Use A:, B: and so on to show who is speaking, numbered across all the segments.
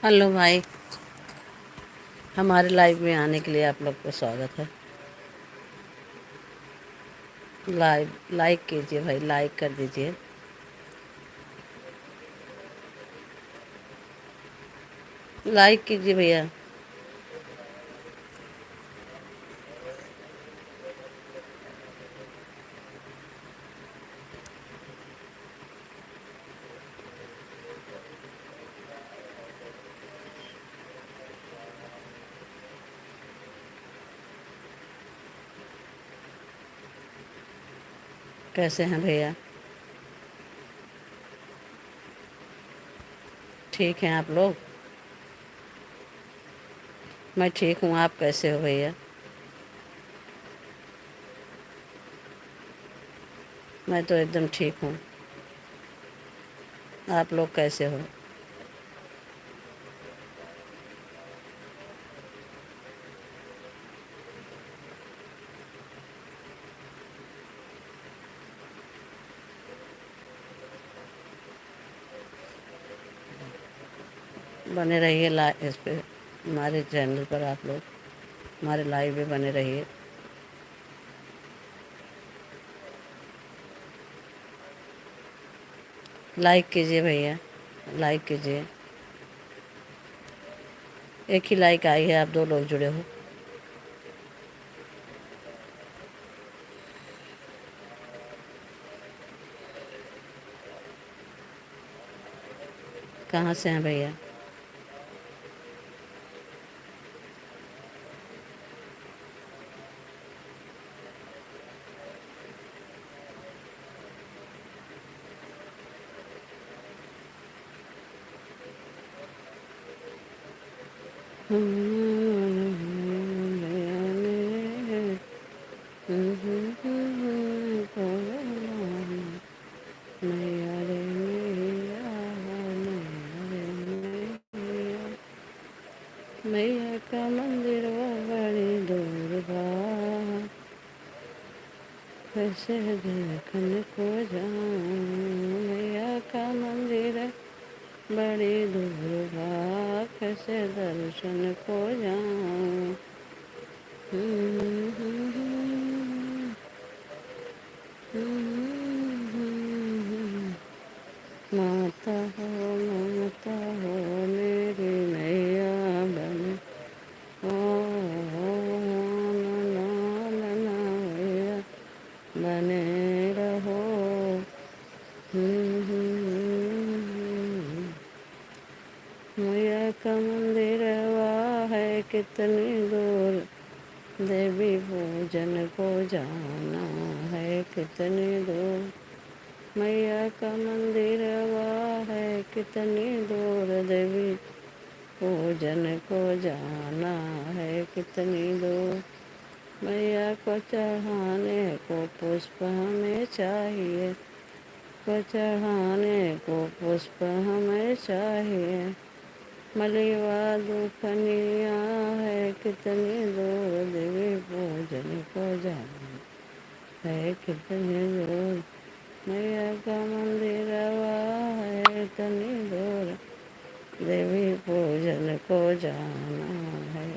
A: Hello भाई। हमारे live में आने के लिए आप लोग का स्वागत है। लाइव लाइक कीजिए भाई, लाइक कर दीजिए। लाइक कीजिए भैया। कैसे हैं भैया? ठीक हैं आप लोग? मैं ठीक हूँ, आप कैसे हो भैया? मैं तो एकदम ठीक हूँ। आप लोग कैसे हो? बने रहिए इस पे, हमारे चैनल पर आप लोग हमारे लाइव में बने रहिए। लाइक कीजिए भैया, लाइक कीजिए। एक ही लाइक आई है, आप दो लोग जुड़े हो। कहाँ से हैं भैया? मैया रे मैया, मैया रे मैया, मैया का मंदिर वो बड़ी दूर बा, कैसे देखने को जाऊं। मैया का मंदिर बड़ी दूर बा, कैसे दर्शन को जाऊं। माता हो ममता हो मेरी नैया बने, ओ नैना भैया बने रहो। मैया का मंदिर है कितनी दूर, देवी पूजन को जाना है कितनी दूर। मैया का मंदिर है कितनी दूर, देवी पूजन को जाना है कितनी दूर। मैया को चढ़ाने को पुष्प हमें चाहिए, को चढ़ाने को पुष्प हमें चाहिए। मलिवा दुखनिया है कितनी दूर, देवी पूजन को जाना है कितनी दूर। मैया का मंदिर है इतनी दूर, देवी पूजन को जाना है।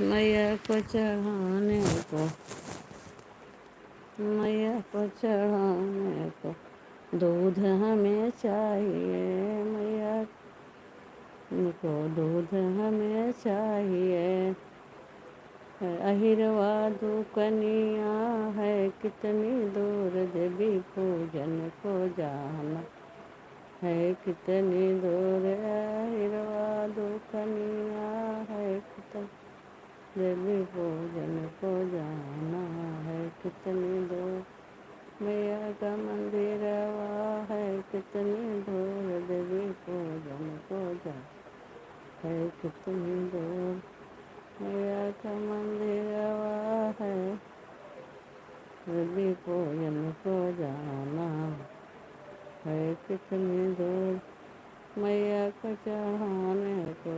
A: मैया को चढ़ाने को, मैया को चढ़ाने को दूध हमें चाहिए। मैया को दूध हमें चाहिए। अहिरवा दुकनिया है कितनी दूर, देवी पूजन को जाना है कितनी दूर। अहिरवा दुकनिया है कितनी, देवी पूजन को जाना है कितनी दूर। मैया का मंदिर है कितनी दूर, देवी पूजन को जाना है कितनी दूर। मैया का मंदिर है, देवी पूजन को जाना है कितनी दूर। मैया को चढ़ाने को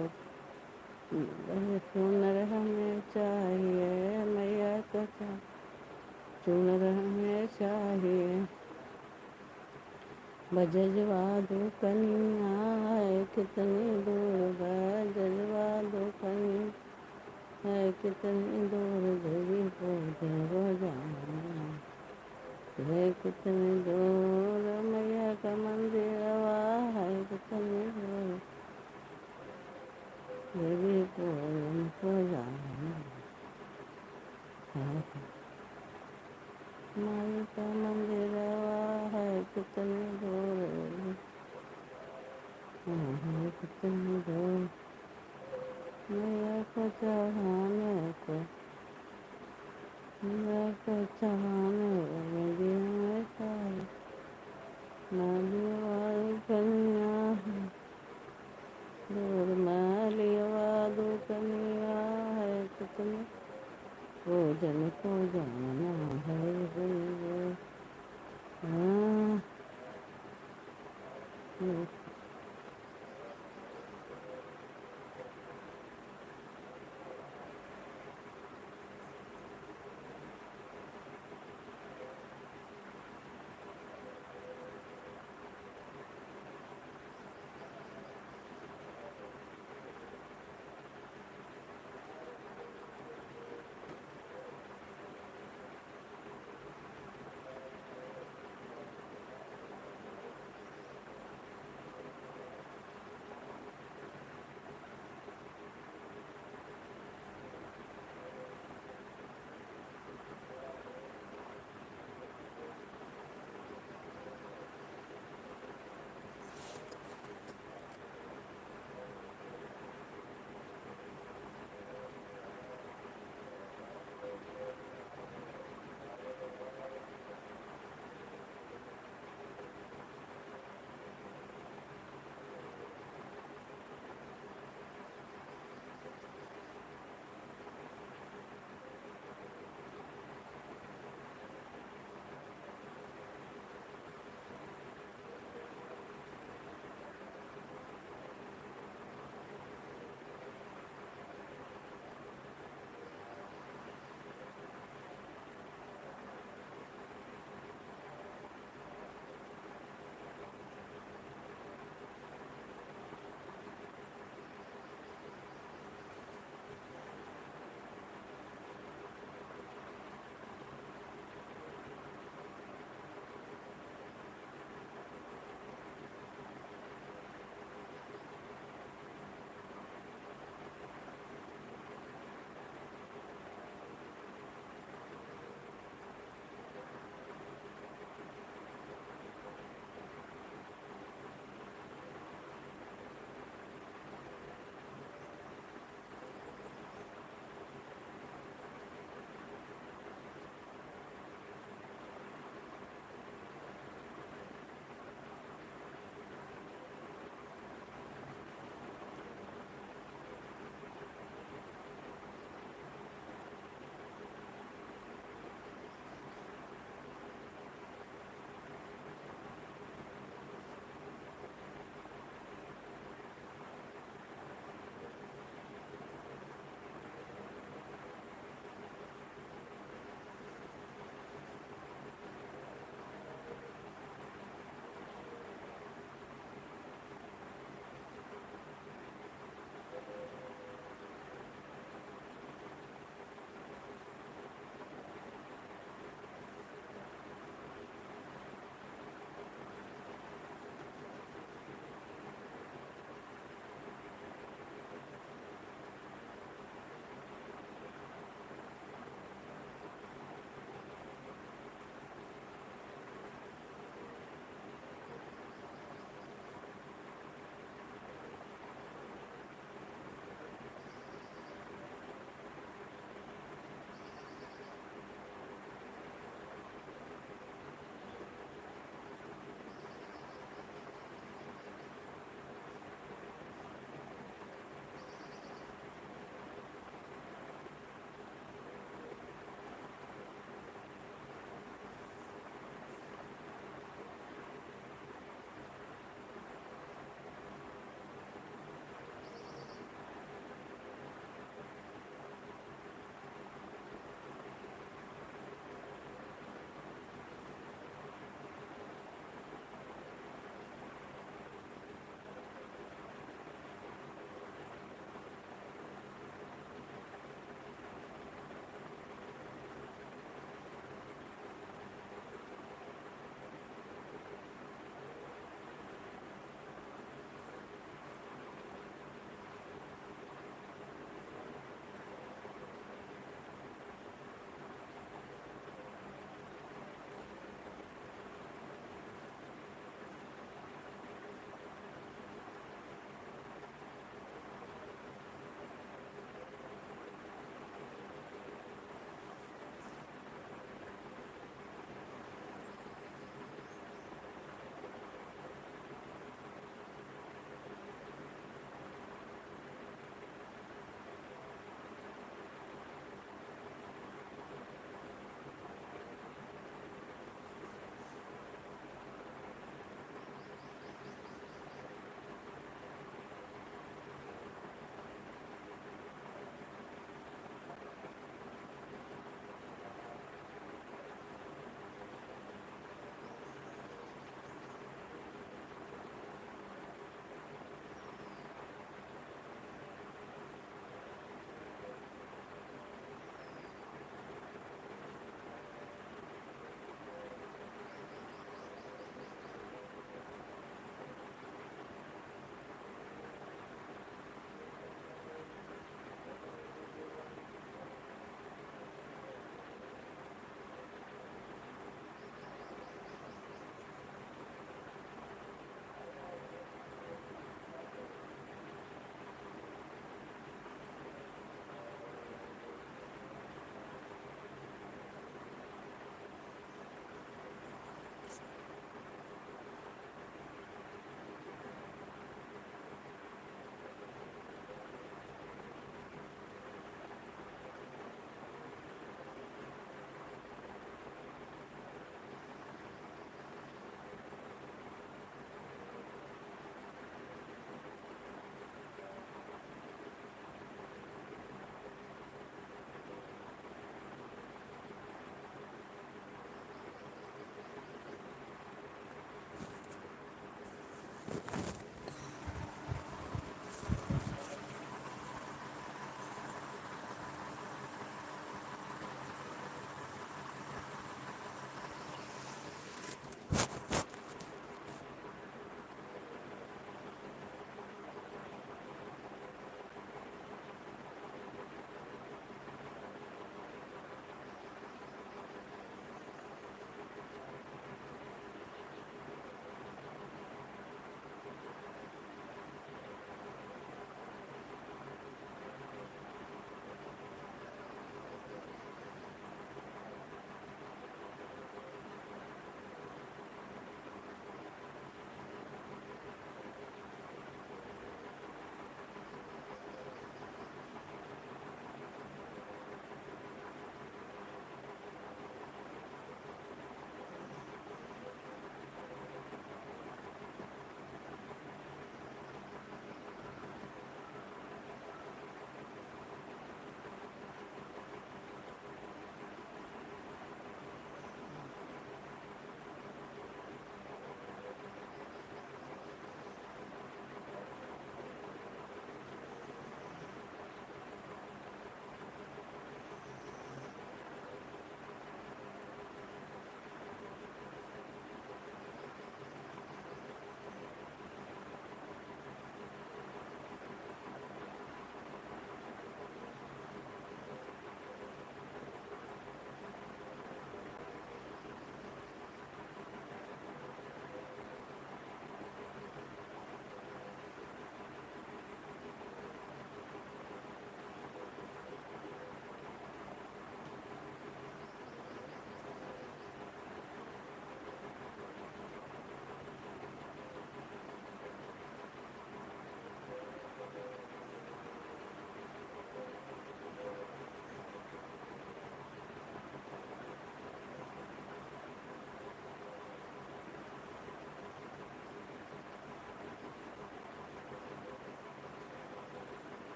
A: चुनर हमें चाहिए। मैया को चुनर हमें चाहिए। बजजवा दो कनिया है कितनी दूर, बजजवा दो कनिया है कितनी दूर, देवी पूजे रोजाना है कितनी दूर, मैया का मंदिरवा है कितनी दूर, देवी पूजन को जाना है। माई का मंदिरवा है कितनी दूर, है कितनी दूर, मैया को चढ़ाने को, मैया को चढ़ाने नदी में सारी, नदी वाली कनिया है दूर, मैलिवा दो कनिया है कितनी, पूजन को जाना है गुरु। हाँ,